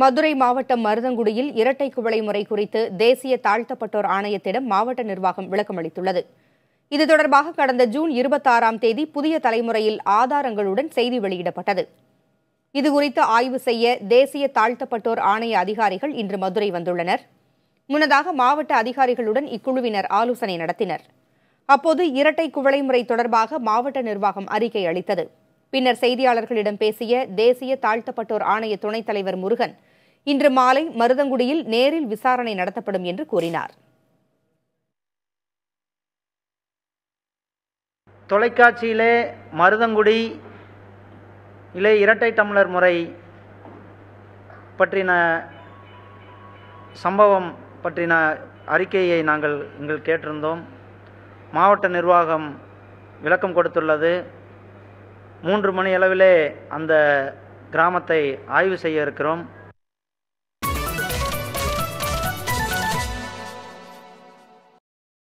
மதுரை மாவட்டம் மருதங்குடியில் இரட்டை குவளை முறை குறித்து தேசிய தாழ்த்தப்பட்டோர் ஆணையத்திடம் மாவட்ட நிர்வாகம் விளக்கமளித்துள்ளது. இது தொடர்பாக கடந்த ஜூன் 26ஆம் தேதி புதிய தலைமுறையில் ஆதாரங்களுடன் செய்தி வெளியிடப்பட்டது. இதுகுறித்து ஆய்வு செய்ய தேசிய தாழ்த்தப்பட்டோர் ஆணைய அதிகாரிகள் இன்று மதுரை வந்துள்ளனர். முன்னதாக மாவட்ட அதிகாரிகளுடன் இக்குழுவினர் ஆலோசனை நடத்தினர். அப்போது இரட்டை குவளை முறை தொடர்பாக மாவட்ட நிர்வாகம் அறிக்கை அளித்தது. பின்னர் செய்தியாளர்களிடம் பேசிய தேசிய தாழ்த்தப்பட்டோர் ஆணைய துணைத் தலைவர் முருகன், இன்று மாலை மருதங்குடியில் நேரில் விசாரணை நடத்தப்படும் என்று கூறினார். தொலைக்காட்சியிலே மருதங்குடி இரட்டை டம்ளர் முறை பற்றின சம்பவம் பற்றின அறிக்கையை நாங்கள் கேட்டிருந்தோம். மாவட்ட நிர்வாகம் விளக்கம் கொடுத்துள்ளது. 3 மணி அளவிலே அந்த கிராமத்தை ஆய்வு செய்ய இருக்கிறோம்.